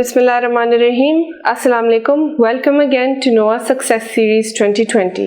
Bismillahirrahmanirrahim. Assalamu alaikum. Welcome again to NOA Success Series 2020.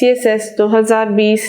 CSS 2020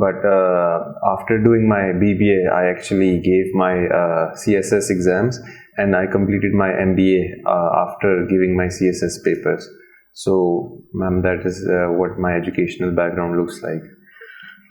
But after doing my BBA, I actually gave my CSS exams and I completed my MBA after giving my CSS papers. So, ma'am, that is what my educational background looks like.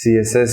CSS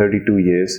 32 years.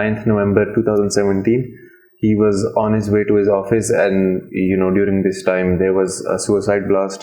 9th November 2017 he was on his way to his office and during this time there was a suicide blast,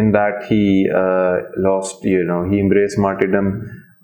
in that he lost he embraced martyrdom.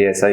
ASI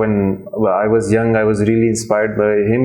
when I was young I was really inspired by him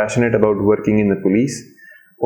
passionate about working in the police.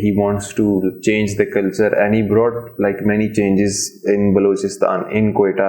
he wants to change the culture and he brought like many changes in Balochistan, in Quetta.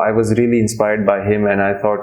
I was really inspired by him and I thought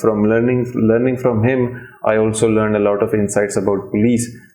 from learning from him I also learned a lot of insights about police.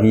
he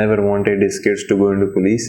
never wanted his kids to go into police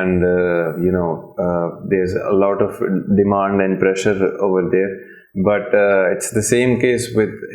and there's a lot of demand and pressure over there. But it's the same case with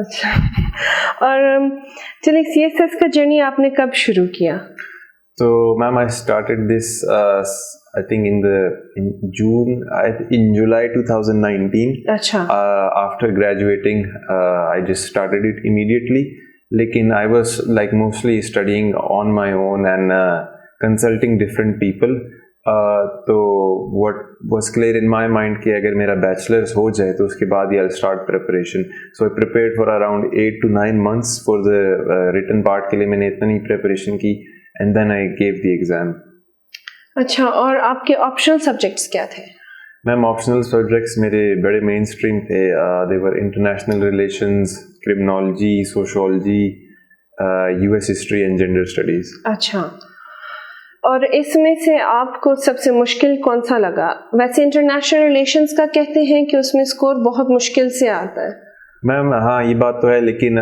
اچھا. اور چلیے C S S کا journey آپ نے کب شروع کیا؟ So, ma'am, I started this, I think in July 2019. اچھا. After graduating, I just started it immediately. Lekin I was like mostly studying on my own and consulting different people. So what was clear in my mind کہ اگر میرا bachelors ہو جائے تو اس کے بعد ہی I'll start preparation. So I prepared for around 8 to 9 months for the written part کے لیے میں نے اتنی preparation کی and then I gave the exam. اچھا. اور آپ کے آپشنل سبجیکٹس کیا تھے؟ میم آپشنل سبجیکٹس میرے بڑے مین اسٹریم تھے. they were international relations, criminology, sociology, US history and gender studies. اچھا. اور اس میں سے آپ کو سب سے مشکل کون سا لگا؟ ویسے انٹرنیشنل ریلیشنز کا کہتے ہیں کہ اس میں اسکور بہت مشکل سے آتا ہے. میم ہاں یہ بات تو ہے, لیکن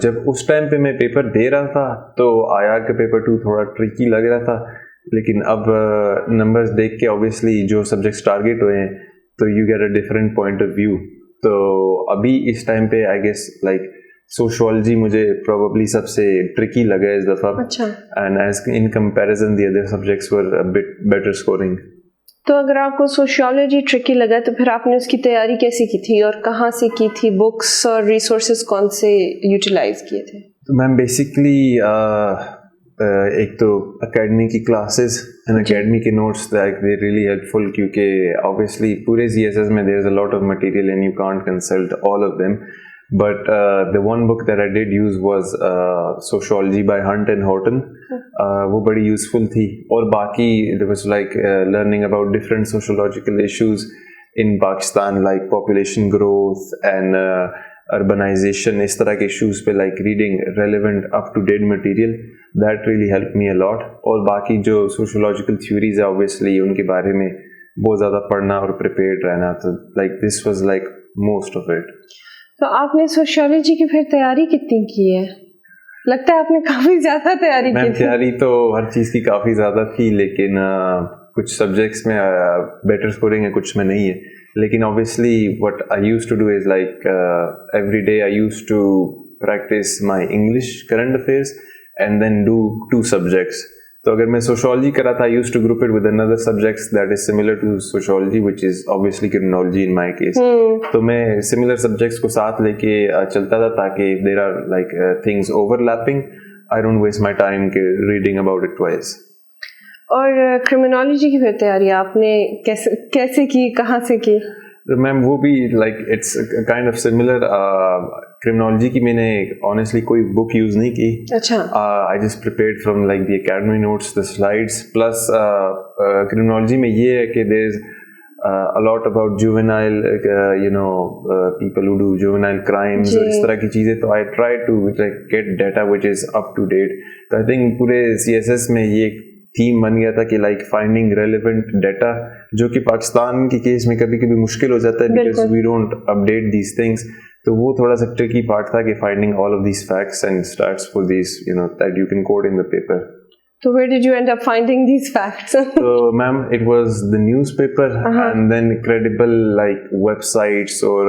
جب اس ٹائم پہ میں پیپر دے رہا تھا تو IR کا پیپر 2 تھوڑا ٹرکی لگ رہا تھا, لیکن اب نمبرز دیکھ کے اوبیسلی جو سبجیکٹس ٹارگیٹ ہوئے ہیں تو you get a different point of view. تو ابھی اس ٹائم پہ آئی گیس لائک سوشولوجی مجھے پروبیبلی سب سے ٹرکی لگا اس دفعہ, and as in comparison the other subjects were a bit better scoring. تو اگر آپ کو سوشیولوجی ٹرکی لگا تو پھر آپ نے اس کی تیاری کیسی کی تھی اور کہاں سے کی تھی؟ بکس اور ریسورسز کون سے یوٹیلائز کیے تھے؟ میم بیسکلی ایک تو اکیڈمی کی کلاسز اینڈ اکیڈمی کے نوٹس دے ریئلی ہیلپ فل, کیونکہ obviously پورے CSS میں there is a lot of material and you can't consult all of them. But the one book that I did use was Sociology by Hunt and Horton. وہ بڑی useful تھی. اور باقی there was like learning about different sociological issues in Pakistan like population growth and urbanization, اس طرح کے issues پہ like reading relevant up to date material. That really helped me a lot. اور باقی جو sociological theories ہے obviously ان کے بارے میں بہت زیادہ پڑھنا اور prepared رہنا, تو like this was like most of it. تو آپ نے سوشیولوجی کی پھر تیاری کتنی کی ہے؟ لگتا ہے آپ نے کافی زیادہ تیاری کی تھی. تیاری تو ہر چیز کی کافی زیادہ تھی, لیکن کچھ سبجیکٹس میں بیٹر اسکورنگ ہے, کچھ میں نہیں ہے. لیکن obviously what I used to do is like every day I used to practice my English current affairs and then do 2 subjects. تو اگر میں سوشولوجی کرا تھا I used to group it with another subjects that is similar to sociology, which is obviously criminology in my case. تو میں similar subjects کو ساتھ لے کے چلتا تھا تاکہ if there are like things overlapping I don't waste my time reading about it twice. اور کرمنالوجی کی پھر تیاری آپ نے کیسے کی, کہاں سے کی؟ میم وہ بھی like it's kind of similar. Criminology کی میں نے آنیسٹلی کوئی بک یوز نہیں کی. اچھا. I just prepared from like the academy notes, the slides. Plus criminology میں یہ ہے کہ دیر از a lot about juvenile people who do juvenile crimes اور اس طرح کی چیزیں. تو I try to like get data which is up to date. تو I think پورے CSS میں یہ تھیم بن گیا تھا کہ لائک فائنڈنگ ریلیونٹ ڈیٹا, جو کہ پاکستان کے کیس میں کبھی کبھی مشکل ہو جاتا ہے because we don't update these things. تو وہ تھوڑا سا ٹرکی پارٹ تھا کہ finding all of these facts and stats for these that you can code in the paper. So where did you end up finding these facts? So ma'am, it was the newspaper and then credible like websites or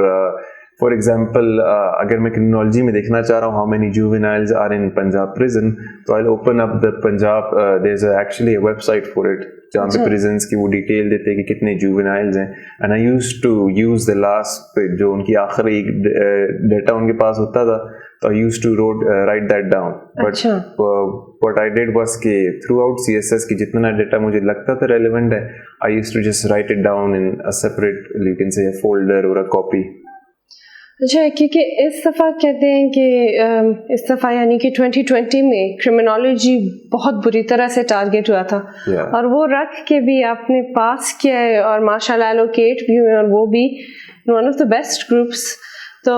for example agar main criminology mein dekhna cha raha hu how many juveniles are in Punjab prison, so I'll open up the Punjab there's actually a website for it jahan pe prisons ki wo detail dete hain ki kitne juveniles hain, and I used to use the last jo unki aakhri data unke paas hota tha, so I used to write that down. But what I did was کہ throughout CSS کی جتنا data مجھے لگتا تھا relevant ہے I used to just write it down in a separate, you can say a folder or a copy. اچھا, کیونکہ اس دفعہ کہتے ہیں کہ اس دفعہ یعنی کہ 2020 میں کرمنالوجی بہت بری طرح سے ٹارگیٹ ہوا تھا, اور وہ رکھ کے بھی آپ نے پاس کیا ہے اور ماشاء اللہ الوکیٹ بھی ہوئے, اور وہ بھی one of the best groups. تو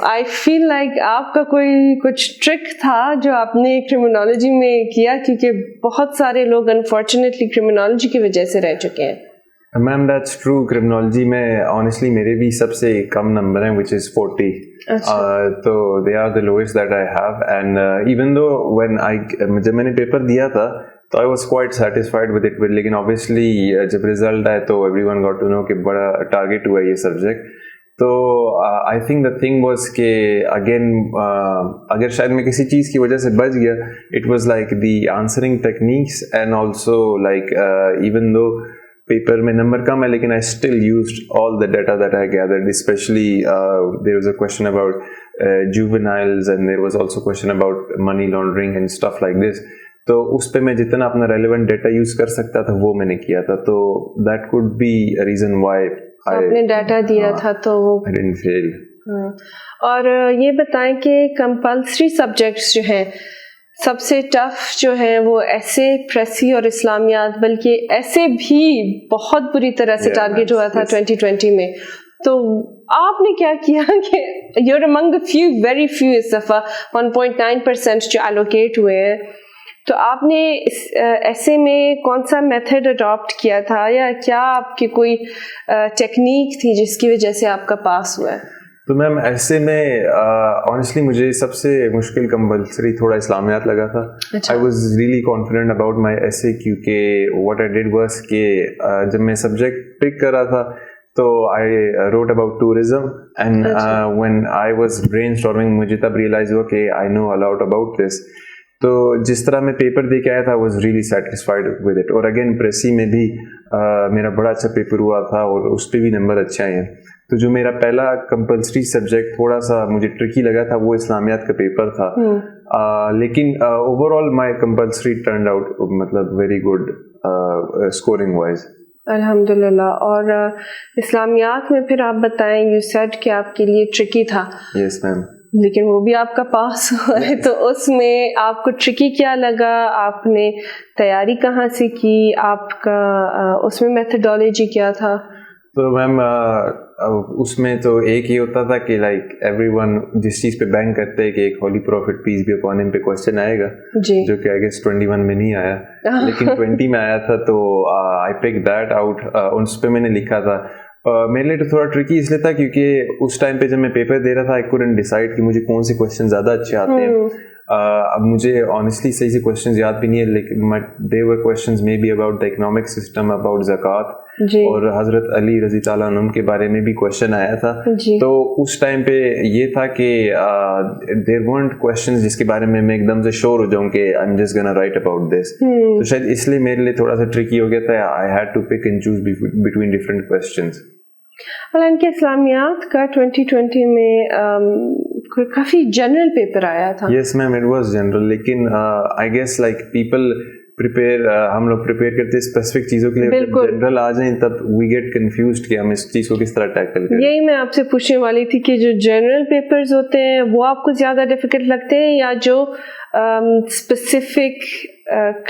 آئی فیل لائک آپ کا کوئی کچھ ٹرک تھا جو آپ نے کرمنالوجی میں کیا, کیونکہ بہت سارے لوگ انفارچونیٹلی کرمنالوجی کی وجہ سے رہ چکے ہیں. میم دیٹس ٹرو. کرمنالوجی میں آنیسٹلی میرے بھی سب سے کم نمبر ہیں which is 40. تو they are the lowest that I have, and even though when جب میں نے پیپر دیا تھا تو I was quite satisfied with it, لیکن obviously جب رزلٹ آئے تو everyone got to know کہ بڑا ٹارگیٹ ہوا ہے یہ سبجیکٹ. تو I think the thing was کہ اگین اگر شاید میں کسی چیز کی وجہ سے بچ گیا, it was like the answering techniques and also like even though paper میں نمبر کم ہے لیکن I still used all the data that I gathered, especially there was a question about juveniles and there was also question about money laundering and stuff like this. تو اس پہ میں جتنا اپنا ریلیونٹ ڈیٹا یوز کر سکتا تھا وہ میں نے کیا تھا, تو that could be reason why آپ نے ڈیٹا دیا تھا تو وہ فیل. اور یہ بتائیں کہ کمپلسری سبجیکٹس جو ہیں سب سے ٹف جو ہیں وہ ایسے, پریسی اور اسلامیات, بلکہ ایسے بھی بہت بری طرح سے ٹارگیٹ ہوا تھا 2020 میں. تو آپ نے کیا کیا کہ you're among the few, very few اس دفعہ 1.9% جو allocate ہوئے ہیں, تو آپ نے ایسے میں کون سا میتھڈ اڈاپٹ کیا تھا یا کیا آپ کی کوئی ٹیکنیک تھی جس کی وجہ سے آپ کا پاس ہوا ہے؟ تو میم ایسے میں آنیسٹلی مجھے سب سے مشکل کمپلسری تھوڑا اسلامیات لگا تھا. I was really confident about my ایسے, کیونکہ واٹ آئی ڈیڈ واز کہ جب میں سبجیکٹ پک کر رہا تھا تو I wrote about tourism and when I was brain storming مجھے تب ریئلائز ہوا کہ آئی نو الاؤٹ اباؤٹ دس. تو جس طرح میں پیپر دے کے آیا تھا was really satisfied with it. اور اگین پریسی میں بھی میرا بڑا اچھا پیپر ہوا تھا اور اس پہ بھی نمبر اچھے آئے ہیں. تو جو میرا پہلا کمپلسری سبجیکٹ تھوڑا سا مجھے ٹرکی لگا تھا وہ اسلامیات کا پیپر تھا, لیکن اوور آل مائی کمپلسری ٹرنڈ آؤٹ مطلب ویری گڈ اسکورنگ وائز. الحمد للہ. اور اسلامیات میں پھر آپ بتائیں, یو سیڈ کہ آپ کے لیے ٹرکی تھا. یس میم. لیکن وہ بھی آپ کا پاس ہوا ہے, تو اس میں آپ کو ٹرکی کیا لگا, آپ نے تیاری کہاں سے کی, آپ کا اس میں میتھڈالوجی کیا تھا؟ تو میم اس میں تو ایک یہ ہوتا تھا کہ لائک ایوری ون جس چیز پہ بینک کرتے ہیں کہ ایک ہولی پروفٹ پیس بھی اپون ہم پہ کوشچن آئے گا, جو کہ آئی گیس 21 میں نہیں آیا لیکن 20 میں آیا تھا. تو آئی پک دیٹ آؤٹ, اس پہ میں نے لکھا تھا. میرے لیے تو تھوڑا ٹرکی اس لیے تھا کیونکہ اس ٹائم پہ جب میں پیپر دے رہا تھا آئی کوڈنٹ ڈیسائڈ کہ مجھے کون سے کوشچن زیادہ اچھے آتے ہیں. اب مجھے آنیسٹلی صحیح سے کوشچنز یاد بھی نہیں ہے, لیکن they were questions may be about the economic system, about زکوٰۃ, اور حضرت علی رضی تعالیٰ عنہ کے بارے میں بھی کوشچن آیا تھا. تو اس ٹائم پہ یہ تھا کہ دیر ورنٹ کوشچنز جس کے بارے میں ایک دم سے شور ہو جاؤں کہ I am just gonna right about this. تو شاید اس لیے میرے لیے تھوڑا سا ٹرکی ہو گیا تھا. I had to pick and choose between different questions. حالانکہ اسلامیات کا 2020 میں کافی جنرل پیپر آیا تھا. یس میم, اٹ واز جنرل, لیکن آئی گیس لائک پیپل ہم لوگ پریپیئر کرتے ہیں اسپیسیفک چیزوں کے لیے, جنرل آ جائیں تب وی گیٹ کنفیوزڈ کہ ہم اس چیز کو کس طرح ٹیکل کریں. یہی میں آپ سے پوچھنے والی تھی کہ جو جنرل پیپرز ہوتے ہیں وہ آپ کو زیادہ ڈیفیکلٹ لگتے ہیں یا جو اسپیسیفک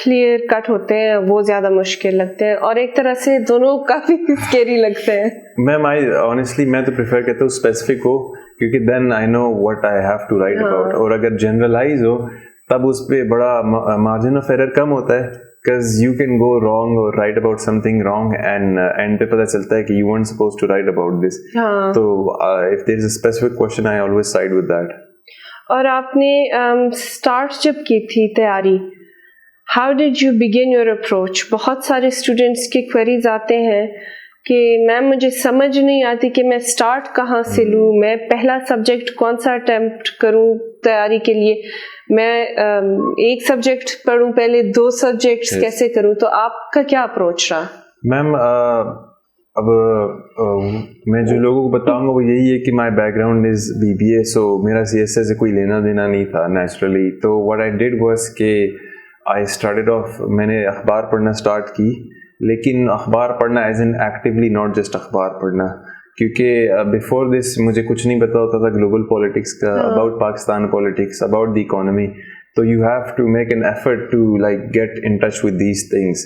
کلیئر کٹ ہوتے ہیں وہ زیادہ مشکل لگتے ہیں, اور ایک طرح سے دونوں کافی اسکیری لگتے ہیں؟ میم آنیسٹلی میں تو پریفر کرتا ہوں اسپیسیفک ہو, کیونکہ then I know what I have to write about. اور اگر جنرلائز ہو تب اس پہ بڑا مارجن آف ایرر کم ہوتا ہے, because you can go wrong or write about something wrong and پہ پتہ چلتا ہے کہ you weren't supposed to write about this. تو if there is a specific question I always side with that. اور آپ نے اسٹارٹ جب کی تھی تیاری, how did you begin your approach? بہت سارے اسٹوڈینٹس کے کوئریز آتے ہیں کہ میم مجھے سمجھ نہیں آتی کہ میں اسٹارٹ کہاں سے لوں, میں پہلا سبجیکٹ کون سا اٹیمپٹ کروں تیاری کے لیے, میں ایک سبجیکٹ پڑھوں پہلے, 2 سبجیکٹس کیسے کروں؟ تو آپ کا کیا اپروچ رہا؟ میم اب میں جو لوگوں کو بتاؤں گا وہ یہی ہے کہ my back ground is BBA, سو میرا CSS سے کوئی لینا دینا نہیں تھا نیچرلی. تو واٹ آئی ڈیڈ واز کہ آئی اسٹارٹیڈ آف, میں نے اخبار پڑھنا اسٹارٹ کی, لیکن اخبار پڑھنا as an actually, not just اخبار پڑھنا, کیونکہ بیفور دس مجھے کچھ نہیں پتا ہوتا تھا گلوبل پالیٹکس کا, about Pakistan politics, about the economy. تو you have to make an effort to like get in touch with these things.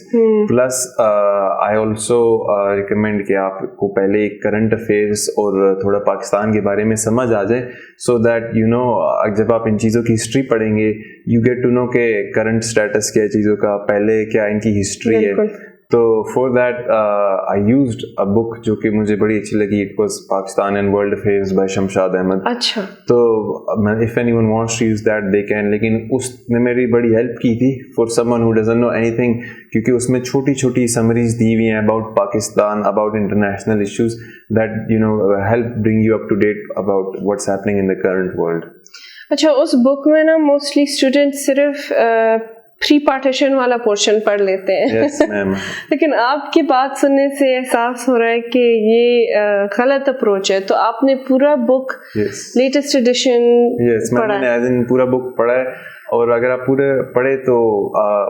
Plus I also recommend کہ آپ کو پہلے کرنٹ افیئرس اور تھوڑا پاکستان کے بارے میں سمجھ آ جائے, سو دیٹ یو نو جب آپ ان چیزوں کی ہسٹری پڑھیں گے یو گیٹ ٹو نو کہ کرنٹ اسٹیٹس کیا ہے چیزوں کا, پہلے کیا ان کی ہسٹری ہے. تو for that I used a book جو کہ مجھے بڑی اچھی لگی. It was Pakistan and world affairs by Shamshad Ahmad. اچھا. تو if anyone wants to use that they can. لیکن اس نے میری بڑی ہیلپ کی تھی for someone who doesn't know anything, کیونکہ اس میں چھوٹی چھوٹی سمریز دی ہوئی ہیں about Pakistan, about international issues that you know help bring you up to date about what's happening in the current world. اچھا, اس بک میں نا موسٹلی اسٹوڈنٹ صرف پری پارٹیشن والا پورشن پڑھ لیتے ہیں. Yes, ma'am. لیکن آپ کی بات سننے سے احساس ہو رہا ہے کہ یہ غلط اپروچ ہے. تو آپ نے پورا بک لیٹسٹ ایڈیشن پڑھا ہے؟ میں نے پورا بک پڑھا ہے, اور اگر آپ پورے پڑھے تو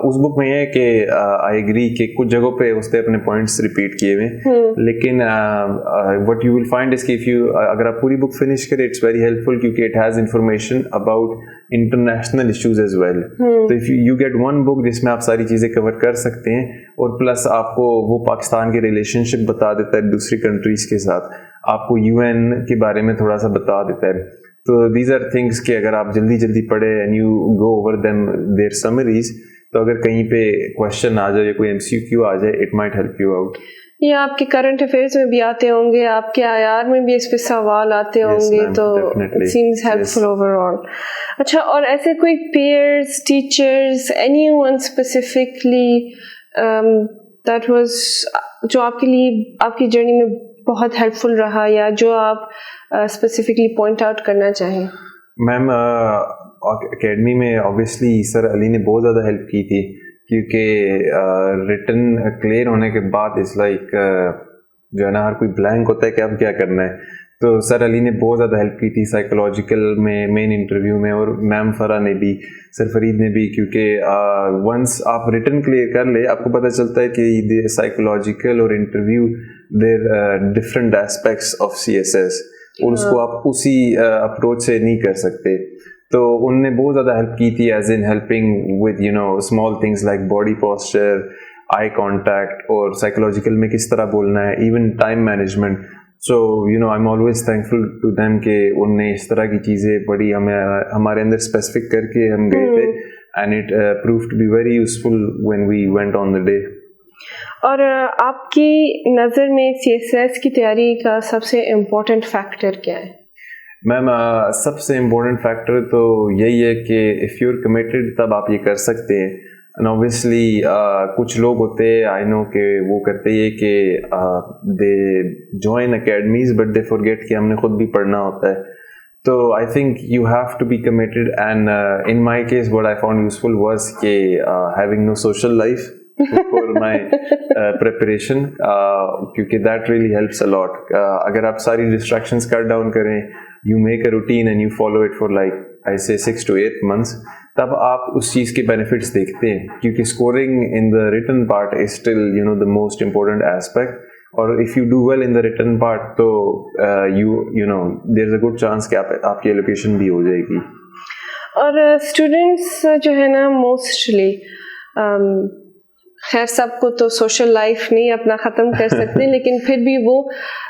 اس بک میں یہ ہے کہ آئی ایگری کہ کچھ جگہوں پہ اس نے اپنے پوائنٹس ریپیٹ کیے ہوئے, لیکن what you will find is کہ اگر آپ پوری بک فنش کریں اٹس ویری ہیلپ فل, کیونکہ it has information about international issues as well. تو if you get one book جس میں آپ ساری چیزیں کور کر سکتے ہیں, اور پلس آپ کو وہ پاکستان کے ریلیشن شپ بتا دیتا ہے دوسری کنٹریز کے ساتھ, آپ کو یو این کے بارے میں تھوڑا سا بتا دیتا ہے. تو دیز آر تھنگس کہ اگر آپ جلدی جلدی پڑھے and you go over them there summaries, تو اگر کہیں پہ کوشچن آ جائے یا کوئی MCQ آ جائے it might help you out. یہ آپ کے کرنٹ افیئرس میں بھی آتے ہوں گے, آپ کے IR میں بھی اس پہ سوال آتے ہوں گے, تو it seems helpful overall. اچھا, اور ایسے کوئی peers, teachers, anyone specifically that was جو آپ کے لیے آپ کی جرنی میں بہت ہیلپ فل رہا, یا جو آپ اسپیسیفکلی پوائنٹ آؤٹ کرنا چاہیں؟ میم اکیڈمی میں آبویسلی سر علی نے بہت زیادہ ہیلپ کی تھی, کیونکہ ریٹن کلیئر ہونے کے بعد اس لائک جو ہے نا ہر کوئی بلینک ہوتا ہے کہ اب کیا کرنا ہے. تو سر علی نے بہت زیادہ ہیلپ کی تھی سائیکولوجیکل میں, مین انٹرویو میں, اور میم فرا نے بھی, سر فرید نے بھی, کیونکہ ونس آپ ریٹن کلیئر کر لے آپ کو پتہ چلتا ہے کہ سائیکولوجیکل اور interview there different aspects of CSS, اور اس کو آپ اسی اپروچ سے نہیں کر سکتے. تو ان نے بہت زیادہ ہیلپ کی تھی as in helping with you know small things like body posture, eye contact, اور سائیکولوجیکل میں کس طرح بولنا ہے, even time management. So you know I am always thankful to them کہ ان نے اس طرح کی چیزیں بڑی ہمارے اندر اسپیسیفک کر کے ہم گئے تھے, and it proved to be very useful when we went on the day. اور آپ کی نظر میں CSS کی تیاری کا سب سے امپورٹنٹ فیکٹر کیا ہے؟ میم سب سے امپورٹنٹ فیکٹر تو یہی ہے کہ اف یو آر کمیٹیڈ تب آپ یہ کر سکتے ہیں. اینڈ اوبیسلی کچھ لوگ ہوتے ہیں آئی نو کہ وہ کرتے یہ کہ they join academies but they forget کہ ہم نے خود بھی پڑھنا ہوتا ہے. تو I think you have to be committed, and in my case what I found useful was کہ having no social life for my preparation, کیونکہ that really helps a lot. اگر آپ ساری distractions cut down کریں, you make a routine and you follow it for like I say 6 to 8 months, تب آپ اس چیز کے benefits دیکھتے ہیں, کیونکہ scoring in the written part is still you know the most important aspect. اور if you do well in the written part تو you know there's a good chance کہ آپ کی allocation بھی ہو جائے گی. اور اسٹوڈینٹس جو ہے نا موسٹلی خیر سب کو تو سوشل لائف نہیں اپنا ختم کر سکتے, لیکن پھر بھی وہ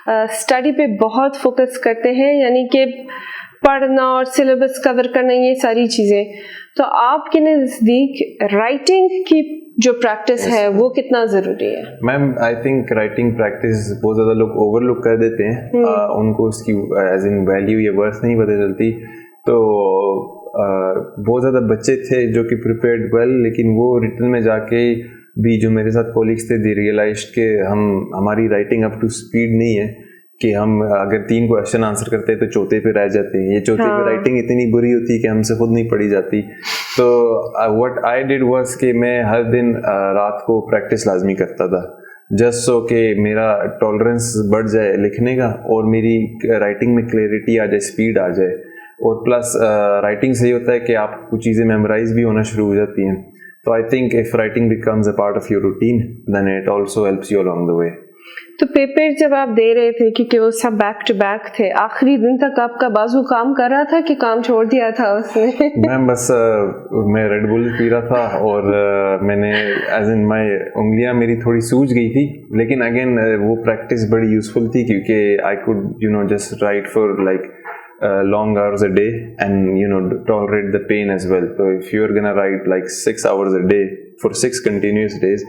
اسٹڈی پہ بہت فوکس کرتے ہیں, یعنی کہ پڑھنا اور سلیبس کور کرنا, یہ ساری چیزیں. تو آپ کے نزدیک رائٹنگ کی جو پریکٹس ہے وہ کتنا ضروری ہے؟ میم آئی تھنک رائٹنگ پریکٹس بہت زیادہ لوگ اوور لک کر دیتے ہیں, ان کو اس کی ایز ان ویلیو یا ورتھ نہیں پتہ چلتی. تو بہت زیادہ بچے تھے جو کہ پریپیئرڈ ویل, لیکن وہ ریٹن میں جا کے بھی جو میرے ساتھ کولیگس تھے دی ریئلائزڈ کہ ہماری رائٹنگ اپ ٹو اسپیڈ نہیں ہے, کہ ہم اگر 3 کویشچن آنسر کرتے ہیں تو چوتھے پہ رہ جاتے ہیں. یہ چوتھے پہ رائٹنگ اتنی بری ہوتی ہے کہ ہم سے خود نہیں پڑھی جاتی. تو وٹ آئی ڈیڈ واز کہ میں ہر دن رات کو پریکٹس لازمی کرتا تھا, جسٹ سو کہ میرا ٹالرنس بڑھ جائے لکھنے کا, اور میری رائٹنگ میں کلیئرٹی آ جائے, اسپیڈ آ جائے. اور پلس رائٹنگ سے یہ ہوتا ہے کہ آپ کو چیزیں میمورائز بھی ہونا شروع ہو جاتی ہیں. تو I think if writing becomes a part of your routine, then it also helps you along the way. تو پیپر جب آپ دے رہے تھے, کیونکہ وہ سب بیک ٹو بیک تھے, آخری دن تک آپ کا بازو کام کر رہا تھا کہ کام چھوڑ دیا تھا اس نے؟ میم بس میں ریڈ بل پی رہا تھا, اور میں نے ایز ان مائی انگلیاں میری تھوڑی سوج گئی تھی, لیکن اگین وہ پریکٹس بڑی یوزفل تھی, کیونکہ I could you know just write for like long hours a day and you know tolerate the pain as well. So if you're gonna write like 6 hours a day for 6 continuous days,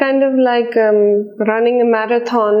Kind of like running a marathon.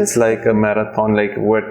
it's like a marathon. Like what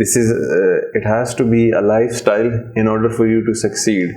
this is it has to be a lifestyle in order for you to succeed.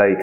like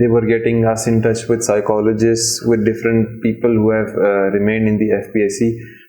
They were getting us in touch with psychologists, with different people who have remained in the FPSC,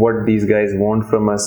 what these guys want from us,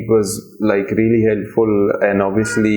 it was like really helpful and obviously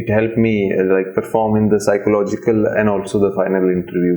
it helped me like perform in the psychological and also the final interview.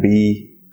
B,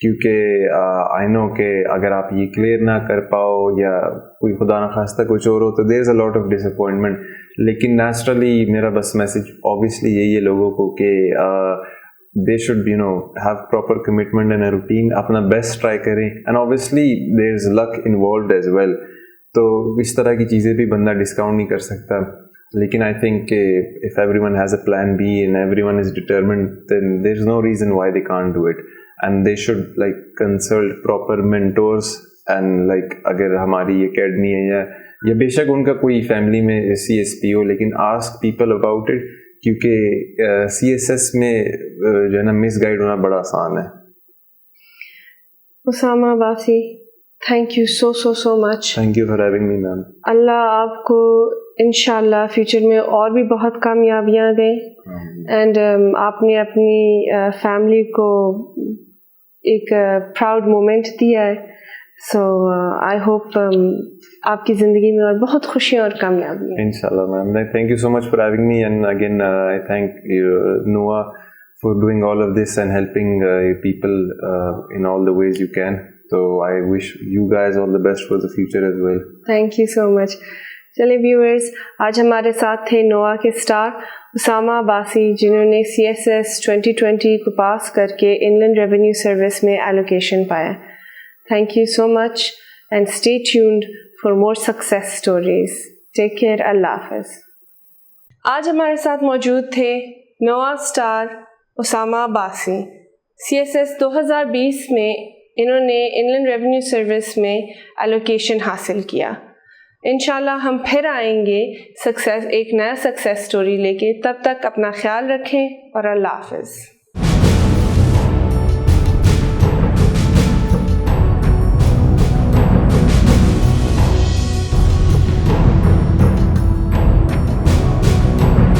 کیونکہ آئی نو کہ اگر آپ یہ clear نہ کر پاؤ یا کوئی خدا نخواستہ کچھ اور ہو تو دیر از اے لاٹ آف ڈسپوائنٹمنٹ. لیکن نیچرلی میرا بس میسج اوبیسلی یہی ہے لوگوں کو کہ they should have proper commitment and a routine, اپنا بیسٹ ٹرائی کریں, and obviously there is luck involved as well. تو اس طرح کی چیزیں بھی بندہ ڈسکاؤنٹ نہیں کر سکتا. لیکن I think if everyone has a plan B and everyone is determined, then there is no reason why they can't do it. And they should like consult proper mentors and like اگر ہماری academy ہے یا بے شک ان کا کوئی family میں CSP ہو, لیکن ask people about it, کیونکہ CSS میں جو ہے نا مس گائڈ ہونا بڑا آسان ہے. Usama Abbasi, thank you so much. Thank you for having me ma'am. اللہ آپ کو انشاءاللہ فیوچر میں اور بھی بہت کامیابیاں دیں, اینڈ آپ نے اپنی فیملی کو ایک پراؤڈ مومنٹ دیا ہے. سو آئی ہوپ آپ کی زندگی میں اور بہت خوشیاں اور کامیابی. انشاءاللہ ma'am. Thank you so much for having me, and again I thank NOA for doing all of this and helping people in all the ways you can. So I wish you guys all the best for the future as well. Thank you so much. چلے viewers, آج ہمارے ساتھ تھے NOA کے star Usama Abbasi, جنہوں نے CSS2020 کو پاس کر کے انلینڈ ریونیو سروس میں ایلوکیشن پایا. Thank you so much and stay tuned for more success stories. Take care. اللہ حافظ. آج ہمارے ساتھ موجود تھے NOA star Usama Abbasi. CSS 2020 میں انہوں نے انلینڈ ریونیو سروس میں ایلوکیشن حاصل کیا. انشاءاللہ ہم پھر آئیں گے ایک نیا سکسیس سٹوری لے کے. تب تک اپنا خیال رکھیں اور اللہ حافظ.